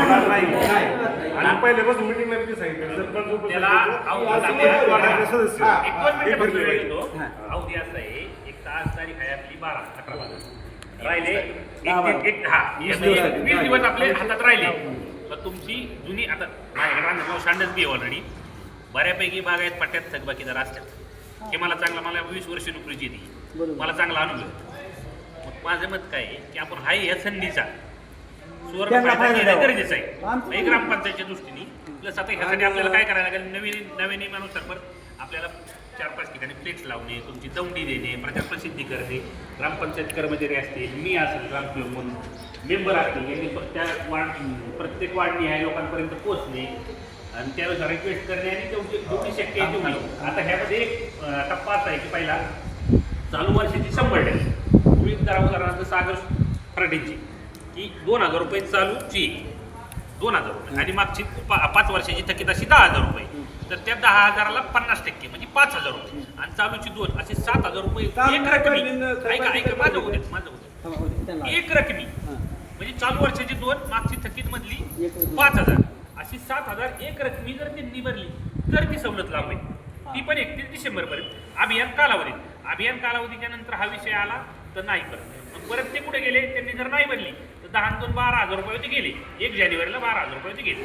आणि पहिल्यापासून मीटिंग नाही सांगितलं सरपंच त्याला अवधी असं आहे एक तास तारीख आहे आपली 12-18 राहिले एक 20 दिवस आपले हातात राहिले तर तुमची जुनी आता माझ्याकडे शांडच बी ऑलरेडी बऱ्यापैकी बागायत पट्ट्यात थकबाकीदार असतात हे मला 20 वर्ष नोकरीची येते मला चांगला अनुभव मग माझं मत काय आहे की आपण हाय या संधीचा सुवर्ण फायदा घेणं गरजेचं आहे ग्रामपंचायतच्या दृष्टीने प्लस आता ह्यासाठी आपल्याला काय करायला लागेल नवीन नियमानुसार आपल्याला 4-5 ठिकाणी फ्लेक्स लावणे तुमची दौंडी देणे प्रचार प्रसिद्धी करणे ग्रामपंचायत कर्मचारी असतील मी असेल ग्रामसेवक म्हणून मेंबर असतील यांनी त्या प्रत्येक वाढणी ह्या लोकांपर्यंत पोहोचणे आणि त्यानुसार रिक्वेस्ट करणे आणि जेवढी शक्य आहे तेवढी आता ह्यामध्ये एक टप्पा असा आहे की पहिला चालू वर्षाची 100% तुम्ही जरा उदाहरणार्थ सागर फराटेंची की 2000 रुपये चालूची 2000 रुपये आणि मागची 5 वर्षाची थकीत अशी 10,000 रुपये तर त्या 10,000ला 50% म्हणजे 5,000 रुपये आणि चालूची 2 असे 7,000 रुपये एक रकमी ऐका माझं होते एक रकमी म्हणजे चालू वर्षाची 2 मागची थकीत मधली 5,000 अशी 7,000 एक रकमी जर त्यांनी भरली तर ती सवलत लागू आहे ती पण 31 डिसेंबर पर्यंत अभियान कालावधीच्या नंतर हा विषय आला तर नाही परत ते कुठे गेले त्यांनी जर नाही भरली तर 10-2 12,000 रुपये होते गेले 1 जानेवारीला 12,000 रुपये होते गेले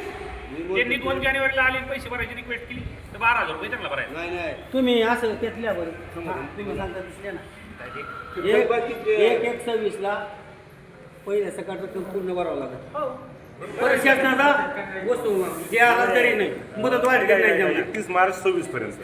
त्यांनी 2 जानेवारीला आले पैसे भरायची रिक्वेस्ट केली तर 12,000 रुपये त्यांना भरायला तुम्ही असं त्यातल्यावर तुम्ही सांगता दिसले ना 1/1/26ला पहिल्या सकाळ पूर्ण भरावं लागत शासनाचा वस्तू जे आला तरी नाही मुदत वाढ नाही 31 मार्च 26 पर्यंत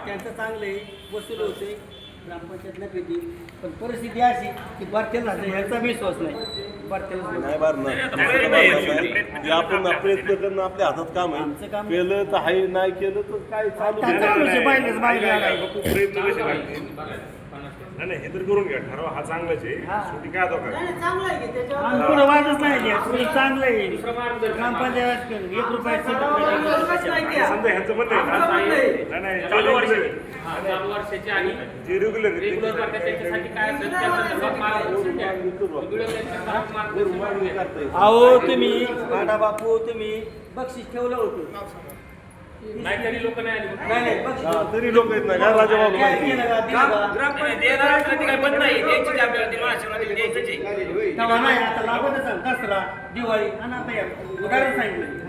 त्यांचं चांगले वसूल होते ग्रामपंचायत नफेती पण परिस्थिती अशी की भारतीय ह्याचा विश्वास नाही जे आपण प्रयत्न करणं आपल्या हातात काम आहे केलं तर हाय नाही केलं तर काय चालू नाही हे तर करून घ्या ठरवा हा चांगलाच आहे शेवटी काय होतं पुढे वाटच नाही चांगलं आहे ग्रामपंचायत 1 रुपया समजा ह्यांचं म्हणणं नाही चालू वर्षाची आणि जे रेग्युलर त्याच्यासाठी काय अहो तुम्ही भाडा बापू तुम्ही बक्षीस ठेवलं होतं नाही तरी लोक नाही आली तरी लोक येत नाही राजा बाबू आता लागतच दसरा दिवाळी आणि आता उदाहरण सांगितलं